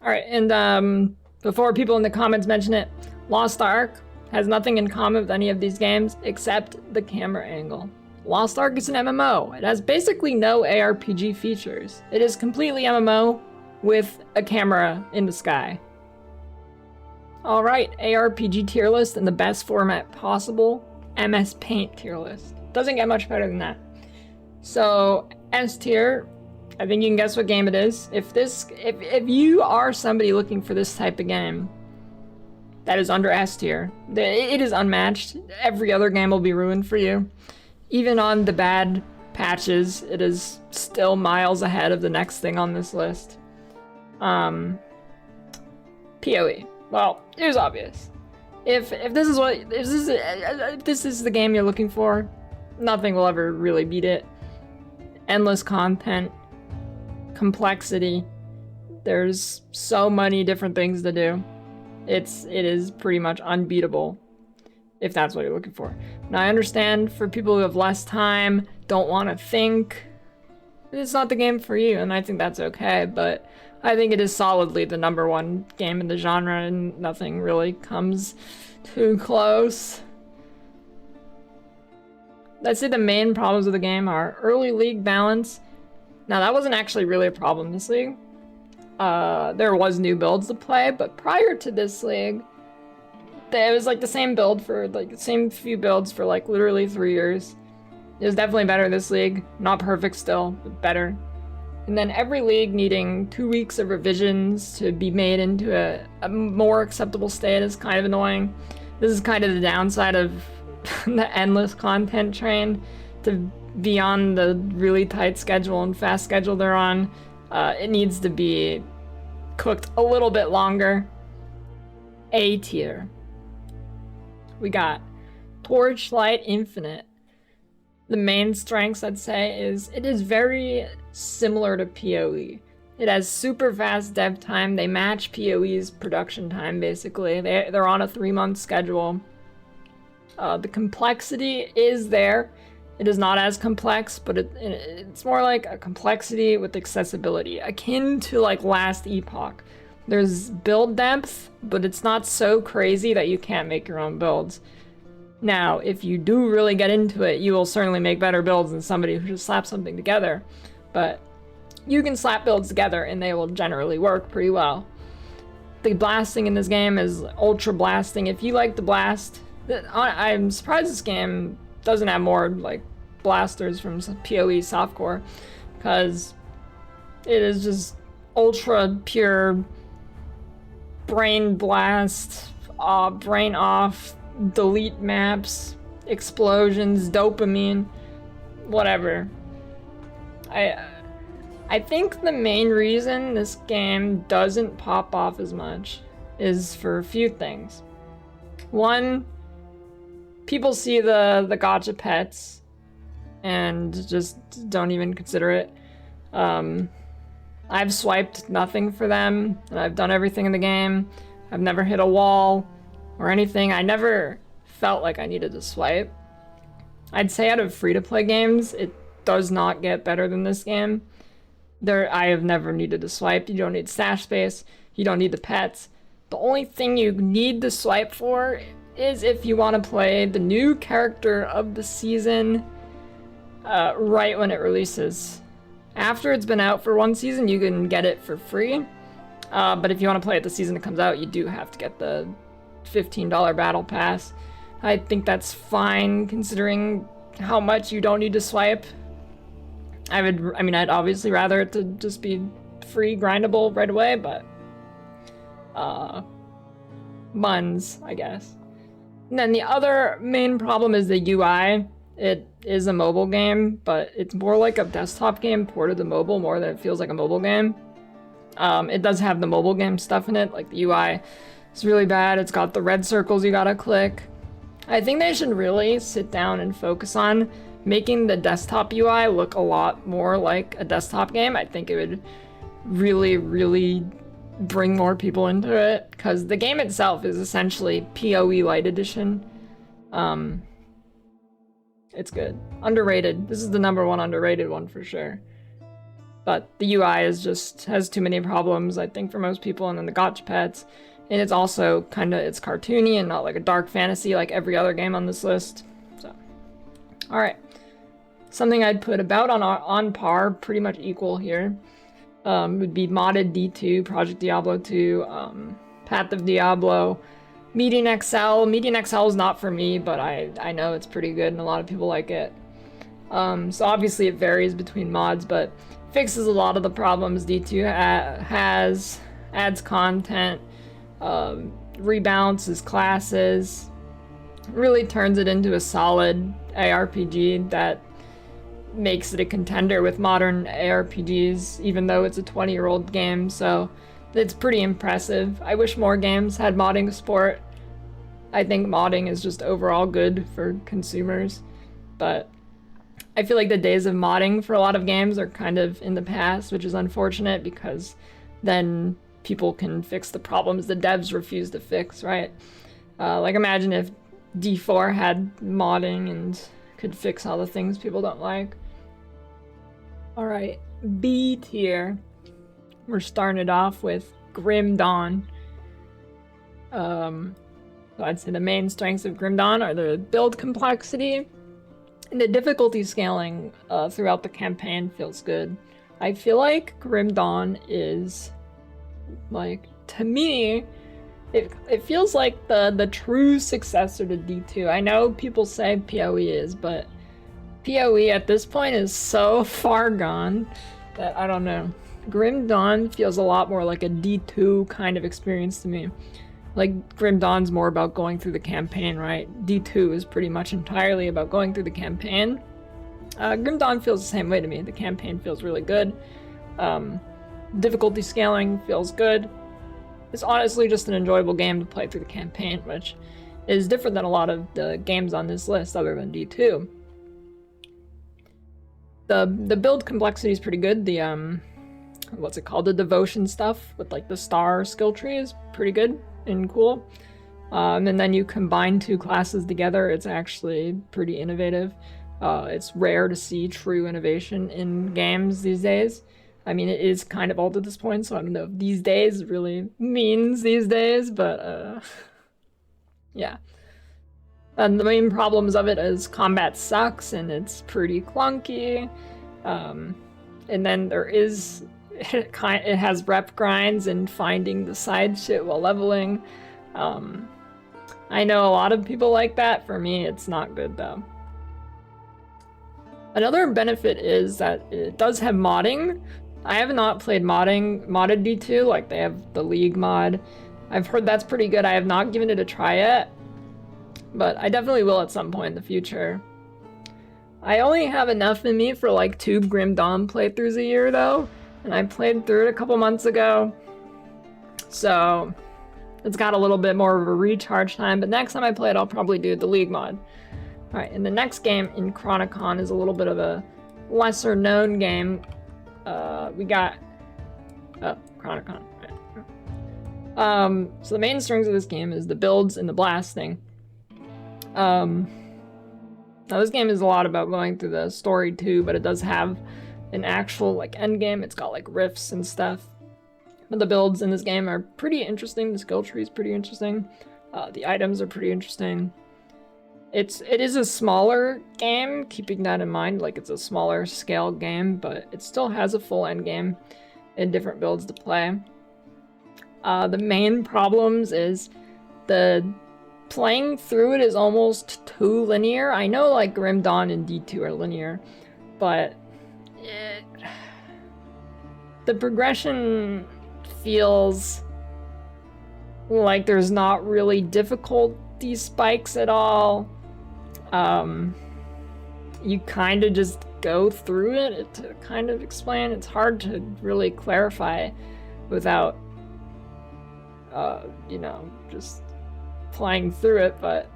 All right, and before people in the comments mention it, Lost Ark has nothing in common with any of these games except the camera angle. Lost Ark is an MMO. It has basically no ARPG features. It is completely MMO with a camera in the sky. All right, ARPG tier list in the best format possible. MS Paint tier list. Doesn't get much better than that. So S tier, I think you can guess what game it is. If you are somebody looking for this type of game that is under S tier, it is unmatched. Every other game will be ruined for you. Even on the bad patches, it is still miles ahead of the next thing on this list. PoE. Well, it was obvious. If this is the game you're looking for, nothing will ever really beat it. Endless content, complexity. There's so many different things to do. It is pretty much unbeatable if that's what you're looking for. Now I understand for people who have less time, don't want to think, it's not the game for you, and I think that's okay, but I think it is solidly the #1 game in the genre, and nothing really comes too close. I'd say the main problems of the game are early league balance. Now that wasn't actually really a problem this league. There was new builds to play, but prior to this league, it was like the same build for like the same few builds for like literally 3 years. It was definitely better this league. Not perfect still, but better. And then every league needing 2 weeks of revisions to be made into a more acceptable state is kind of annoying. This is kind of the downside of the endless content train. To be on the really tight schedule and fast schedule they're on, it needs to be cooked a little bit longer. A tier. We got Torchlight Infinite. The main strengths, I'd say, is it is very similar to PoE. It has super fast dev time. They match PoE's production time, basically. They're on a 3-month schedule. The complexity is there. It is not as complex, but it's more like a complexity with accessibility, akin to like last Epoch. There's build depth, but it's not so crazy that you can't make your own builds. Now, if you do really get into it, you will certainly make better builds than somebody who just slaps something together. But you can slap builds together and they will generally work pretty well. The blasting in this game is ultra blasting. If you like the blast, I'm surprised this game doesn't have more like blasters from PoE softcore, because it is just ultra pure brain blast, brain off, delete maps, explosions, dopamine, whatever. I think the main reason this game doesn't pop off as much is for a few things. One, people see the gacha pets and just don't even consider it. I've swiped nothing for them, and I've done everything in the game. I've never hit a wall or anything. I never felt like I needed to swipe. I'd say out of free-to-play games, it does not get better than this game. I have never needed to swipe. You don't need stash space. You don't need the pets. The only thing you need to swipe for is if you want to play the new character of the season right when it releases. After it's been out for 1 season, you can get it for free. But if you want to play it the season it comes out, you do have to get the $15 battle pass. I think that's fine considering how much you don't need to swipe. I'd obviously rather it to just be free grindable right away, but buns, I guess. And then the other main problem is the UI. It is a mobile game, but it's more like a desktop game ported to mobile more than it feels like a mobile game. It does have the mobile game stuff in it, like the UI is really bad. It's got the red circles you gotta click. I think they should really sit down and focus on making the desktop UI look a lot more like a desktop game. I think it would really, really bring more people into it, because the game itself is essentially PoE Light Edition. It's good. Underrated. This is the #1 underrated one for sure. but the UI has too many problems, I think, for most people, and then the gotcha pets. And it's also it's cartoony and not like a dark fantasy like every other game on this list. So, all right. Something I'd put about on par, pretty much equal here, would be modded D2, Project Diablo 2, Path of Diablo, Median XL. Median XL is not for me, but I know it's pretty good and a lot of people like it. So obviously it varies between mods, but fixes a lot of the problems D2 has, adds content, rebalances classes, really turns it into a solid ARPG that makes it a contender with modern ARPGs, even though it's a 20-year-old game, so it's pretty impressive. I wish more games had modding support. I think modding is just overall good for consumers, but I feel like the days of modding for a lot of games are kind of in the past, which is unfortunate because then people can fix the problems the devs refuse to fix, right? Like imagine if D4 had modding and could fix all the things people don't like. All right, B tier. We're starting it off with Grim Dawn. So I'd say the main strengths of Grim Dawn are the build complexity and the difficulty scaling throughout the campaign feels good. I feel like Grim Dawn is, like, to me, it feels like the true successor to D2. I know people say PoE is, but PoE at this point is so far gone that I don't know. Grim Dawn feels a lot more like a D2 kind of experience to me. Like, Grim Dawn's more about going through the campaign, right? D2 is pretty much entirely about going through the campaign. Grim Dawn feels the same way to me. The campaign feels really good. Difficulty scaling feels good. It's honestly just an enjoyable game to play through the campaign, which is different than a lot of the games on this list other than D2. The build complexity is pretty good. The what's it called? The devotion stuff with like the star skill tree is pretty good and cool. And then you combine two classes together, it's actually pretty innovative. It's rare to see true innovation in games these days. I mean, it is kind of old at this point, so I don't know if these days really means these days, but yeah. And the main problems of it is combat sucks and it's pretty clunky. And then there is, it has rep grinds and finding the side shit while leveling. I know a lot of people like that. For me, it's not good though. Another benefit is that it does have modding. I have not played modded D2, like they have the League mod. I've heard that's pretty good. I have not given it a try yet, but I definitely will at some point in the future. I only have enough in me for like 2 Grim Dawn playthroughs a year though, and I played through it a couple months ago. So it's got a little bit more of a recharge time, but next time I play it, I'll probably do the League mod. All right, and the next game in Chronicon is a little bit of a lesser known game. We got Chronicon. Right. So the main strengths of this game is the builds and the blasting. Now this game is a lot about going through the story too, but it does have an actual like end game. It's got like rifts and stuff. But the builds in this game are pretty interesting. The skill tree is pretty interesting. The items are pretty interesting. It is a smaller game, keeping that in mind, like it's a smaller scale game, but it still has a full end game and different builds to play. The main problems is the playing through it is almost too linear. I know like Grim Dawn and D2 are linear, but the progression feels like there's not really difficulty spikes at all. You kind of just go through it to kind of explain. It's hard to really clarify without, you know, just playing through it, but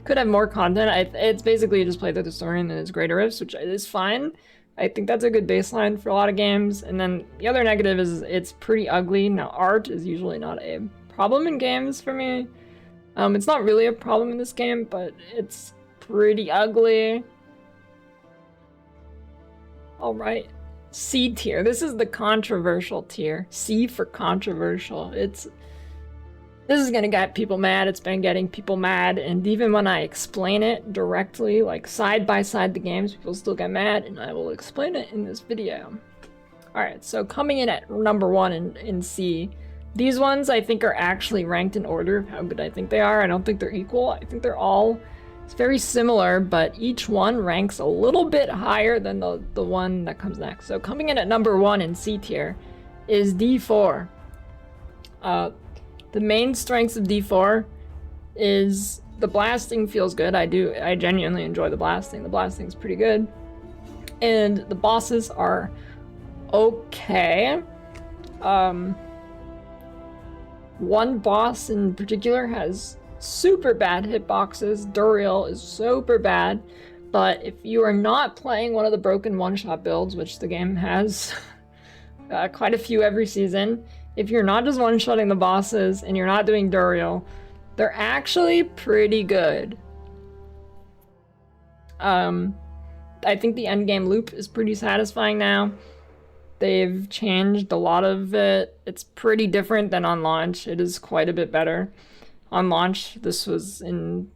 could have more content. It's basically just play through the story and then it's greater rifts, which is fine. I think that's a good baseline for a lot of games. And then the other negative is it's pretty ugly. Now, art is usually not a problem in games for me. It's not really a problem in this game, but it's pretty ugly. All right, C tier. This is the controversial tier. C for controversial. This is gonna get people mad. It's been getting people mad, and even when I explain it directly, like side by side the games, people still get mad, and I will explain it in this video. All right, so coming in at number 1 in C, these ones I think are actually ranked in order of how good I think they are. I don't think they're equal. I think they're all very similar, but each one ranks a little bit higher than the one that comes next. So coming in at number 1 in C tier is D4. The main strengths of D4 is the blasting feels good. I genuinely enjoy the blasting. The blasting's pretty good. And the bosses are okay. One boss in particular has super bad hitboxes. Duriel is super bad, but if you are not playing one of the broken one-shot builds, which the game has quite a few every season, if you're not just one-shotting the bosses and you're not doing Duriel, they're actually pretty good. I think the endgame loop is pretty satisfying now. They've changed a lot of it. It's pretty different than on launch. It is quite a bit better. On launch, this was in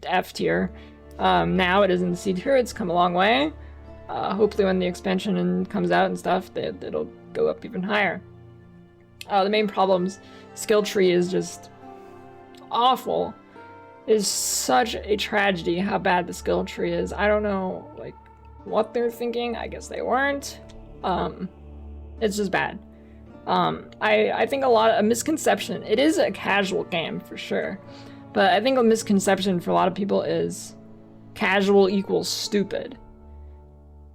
F tier. Now it is in C tier. It's come a long way. Hopefully when the expansion comes out and stuff, it'll go up even higher. The main problems, skill tree is just awful. It is such a tragedy how bad the skill tree is. I don't know like what they're thinking. I guess they weren't. It's just bad. I think a misconception, it is a casual game for sure, but I think a misconception for a lot of people is casual equals stupid.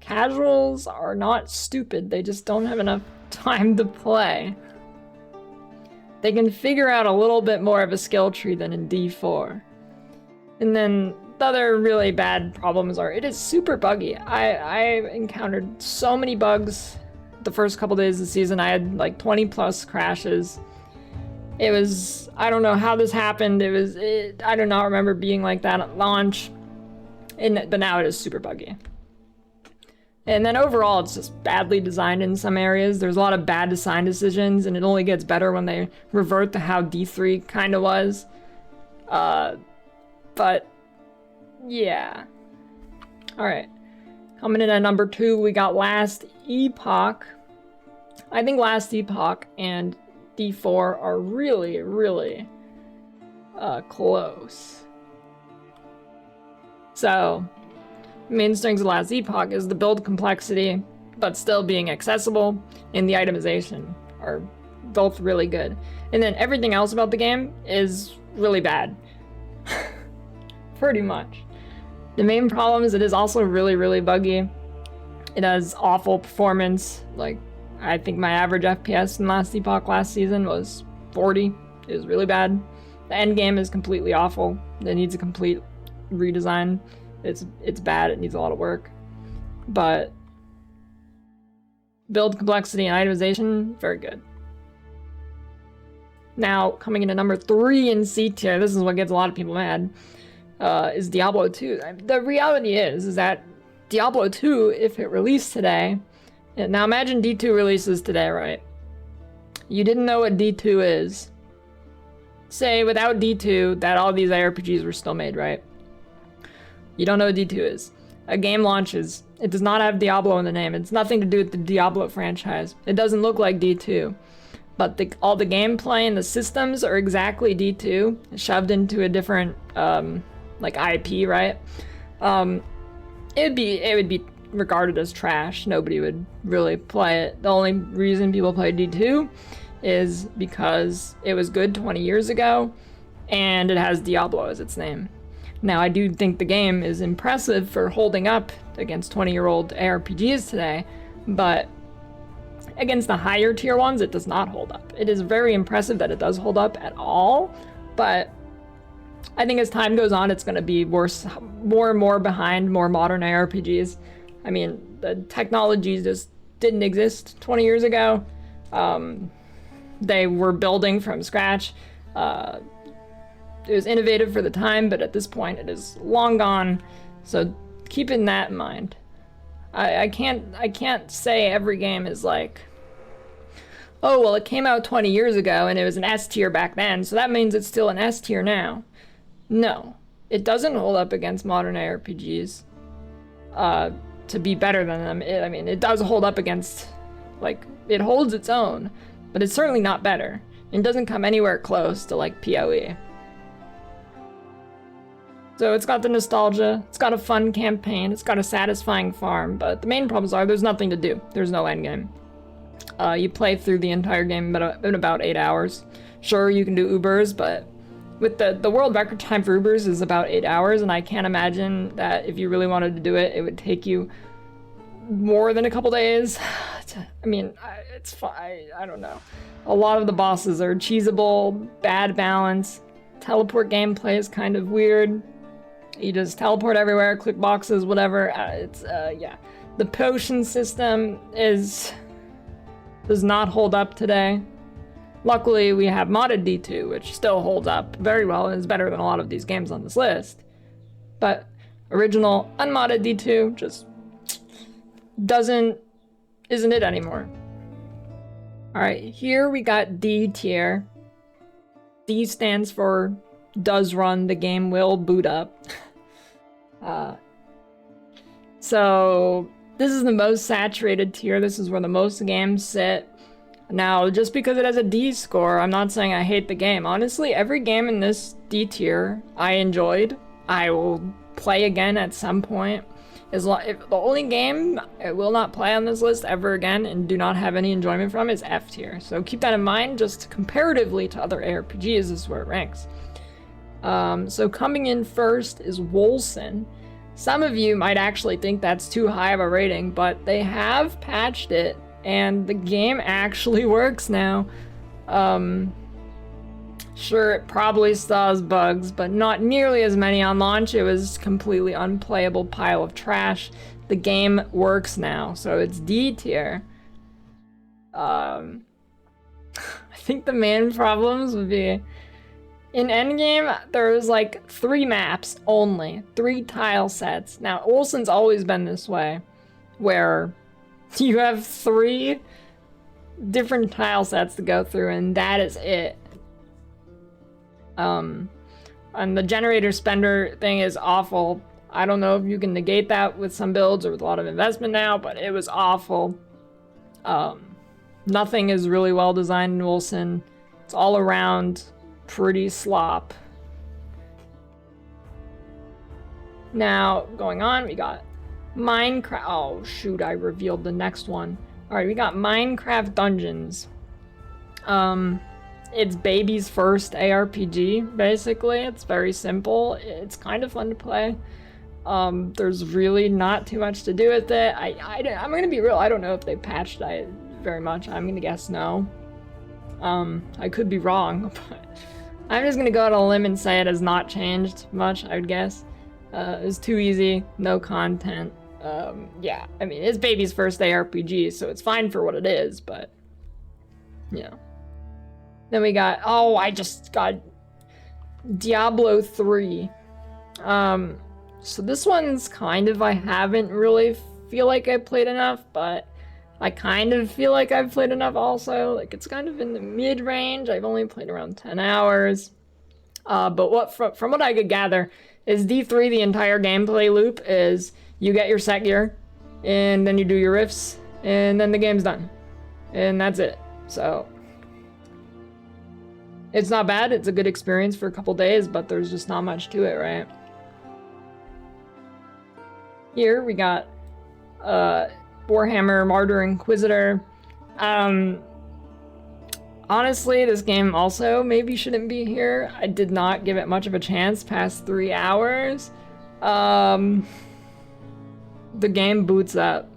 Casuals are not stupid, they just don't have enough time to play. They can figure out a little bit more of a skill tree than in D4. And then the other really bad problems are, it is super buggy. I encountered so many bugs the first couple days of the season. I had like 20 plus crashes. It was, I don't know how this happened. I do not remember being like that at launch. But now it is super buggy. And then overall, it's just badly designed in some areas. There's a lot of bad design decisions, and it only gets better when they revert to how D3 kind of was. But yeah. All right. Coming in at number 2, we got Last Epoch. I think Last Epoch and D4 are really, really close. So, main strengths of Last Epoch is the build complexity, but still being accessible, and the itemization are both really good. And then everything else about the game is really bad. Pretty much. The main problem is it is also really, really buggy. It has awful performance. Like, I think my average FPS in Last Epoch last season was 40. It was really bad. The end game is completely awful. It needs a complete redesign. It's bad. It needs a lot of work. But build complexity and itemization, very good. Now, coming into number 3 in C tier, this is what gets a lot of people mad, is Diablo 2. The reality is that Diablo 2, if it released today, now imagine D2 releases today, right? You didn't know what D2 is. Say, without D2, that all these ARPGs were still made, right? You don't know what D2 is. A game launches. It does not have Diablo in the name. It's nothing to do with the Diablo franchise. It doesn't look like D2. But all the gameplay and the systems are exactly D2, shoved into a different, like IP, right? It would be regarded as trash. Nobody would really play it. The only reason people play D2 is because it was good 20 years ago, and it has Diablo as its name. Now, I do think the game is impressive for holding up against 20-year-old ARPGs today, but against the higher tier ones, it does not hold up. It is very impressive that it does hold up at all, but I think as time goes on, it's going to be worse, more and more behind more modern ARPGs. I mean, the technology just didn't exist 20 years ago. They were building from scratch. It was innovative for the time, but at this point, it is long gone. So keeping that in mind. I can't say every game is like, oh, well, it came out 20 years ago and it was an S tier back then, so that means it's still an S tier now. No, it doesn't hold up against modern ARPGs to be better than them. I mean, it does hold up against, like, it holds its own, but it's certainly not better. It doesn't come anywhere close to, like, PoE. So it's got the nostalgia, it's got a fun campaign, it's got a satisfying farm, but the main problems are there's nothing to do. There's no endgame. You play through the entire game in about 8 hours. Sure, you can do Ubers, but with the world record time for Ubers is about 8 hours, and I can't imagine that if you really wanted to do it, it would take you more than a couple days. I mean, it's fine. I don't know. A lot of the bosses are cheesable, bad balance. Teleport gameplay is kind of weird. You just teleport everywhere, click boxes, whatever. Yeah. The potion system does not hold up today. Luckily, we have modded D2, which still holds up very well and is better than a lot of these games on this list. But original, unmodded D2 just isn't it anymore. Alright, here we got D tier. D stands for does run, the game will boot up. So this is the most saturated tier. This is where the most games sit. Now, just because it has a D score, I'm not saying I hate the game. Honestly, every game in this D tier I enjoyed. I will play again at some point. If the only game I will not play on this list ever again and do not have any enjoyment from is F tier. So keep that in mind, just comparatively to other ARPGs, this is where it ranks. So coming in first is Wolcen. Some of you might actually think that's too high of a rating, but they have patched it, and the game actually works now. Sure, it probably still has bugs, but not nearly as many on launch. It was a completely unplayable pile of trash. The game works now, so it's D tier. I think the main problems would be in endgame, there's like 3 maps only, 3 tile sets. Now, Wolcen's always been this way, where you have 3 different tile sets to go through, and that is it. And the generator spender thing is awful. I don't know if you can negate that with some builds or with a lot of investment now, but it was awful. Nothing is really well designed in Wolcen. It's all around pretty slop. Now, going on, we got Minecraft. Oh, shoot, I revealed the next one. Alright, we got Minecraft Dungeons. It's baby's first ARPG, basically. It's very simple. It's kind of fun to play. There's really not too much to do with it. I'm gonna be real, I don't know if they patched it very much. I'm gonna guess no. I could be wrong, but I'm just gonna go out on a limb and say it has not changed much, I would guess. It's too easy, no content. Yeah, I mean, it's baby's first ARPG, so it's fine for what it is, but, you know. Then we got, oh, I just got Diablo 3. So this one's kind of, I haven't really feel like I played enough, but I kind of feel like I've played enough also. Like, it's kind of in the mid-range. I've only played around 10 hours. But from what I could gather, is D3 the entire gameplay loop is you get your set gear, and then you do your rifts, and then the game's done. And that's it. So it's not bad. It's a good experience for a couple days, but there's just not much to it, right? Here we got Warhammer Martyr Inquisitor. Honestly, this game also maybe shouldn't be here. I did not give it much of a chance past 3 hours. The game boots up.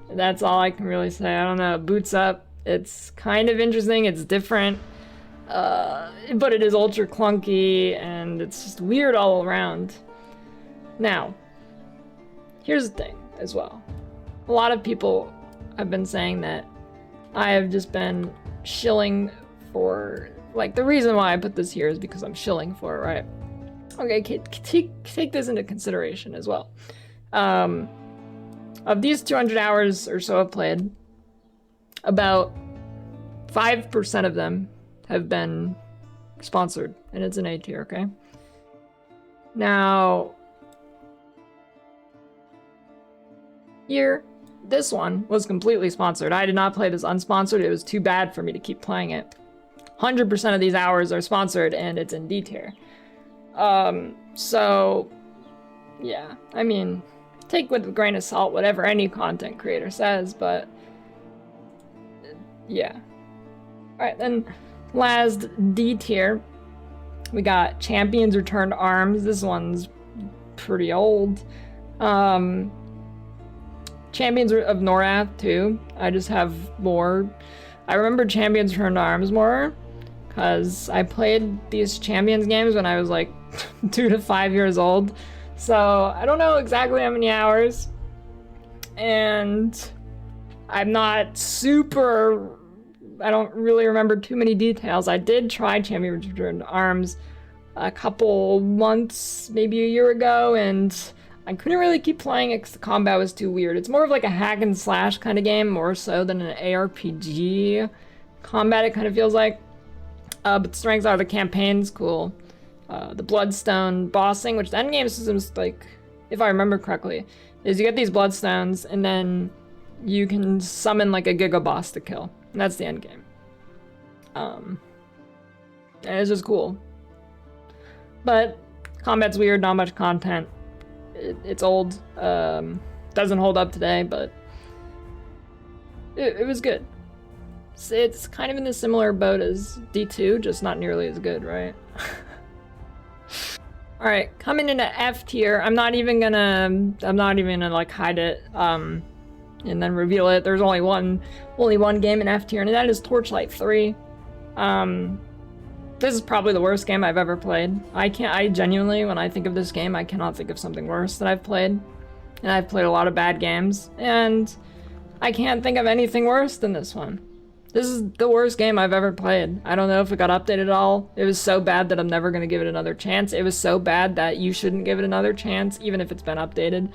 That's all I can really say. I don't know, it boots up. It's kind of interesting, it's different. But it is ultra clunky, and it's just weird all around. Now, here's the thing as well. A lot of people have been saying that I have just been shilling for, like, the reason why I put this here is because I'm shilling for it, right? Okay, take this into consideration as well. Of these 200 hours or so I've played, about 5% of them have been sponsored, and it's an A tier, okay? Now, here, this one was completely sponsored. I did not play this unsponsored. It was too bad for me to keep playing it. 100% of these hours are sponsored, and it's in D tier. So, yeah, I mean, take with a grain of salt whatever any content creator says, but yeah. Alright, then last D tier, we got Champions Return to Arms. This one's pretty old. Champions of Norath too. I just have more. I remember Champions Return to Arms more because I played these Champions games when I was like 2 to 5 years old. So I don't know exactly how many hours, and I'm not super. I don't really remember too many details. I did try Champions Return to Arms a couple months, maybe a year ago, and I couldn't really keep playing it because the combat was too weird. It's more of like a hack and slash kind of game, more so than an ARPG combat, it kind of feels like. But the strengths are the campaign's cool. The Bloodstone bossing, which the endgame system's like, if I remember correctly, is you get these Bloodstones and then you can summon like a Giga boss to kill. And that's the endgame. And it's just cool. But combat's weird, not much content. It's old. Doesn't hold up today, but it was good. It's kind of in the similar boat as D2, just not nearly as good, right? Alright, coming into F tier, I'm not even gonna like hide it, and then reveal it. There's only one game in F tier, and that is Torchlight 3. This is probably the worst game I've ever played. I genuinely, when I think of this game, I cannot think of something worse that I've played. And I've played a lot of bad games, and I can't think of anything worse than this one. This is the worst game I've ever played. I don't know if it got updated at all. It was so bad that I'm never gonna give it another chance. It was so bad that you shouldn't give it another chance, even if it's been updated.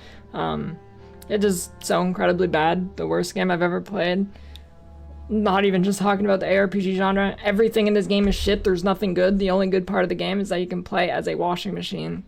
It is so incredibly bad. The worst game I've ever played. Not even just talking about the ARPG genre. Everything in this game is shit. There's nothing good. The only good part of the game is that you can play as a washing machine.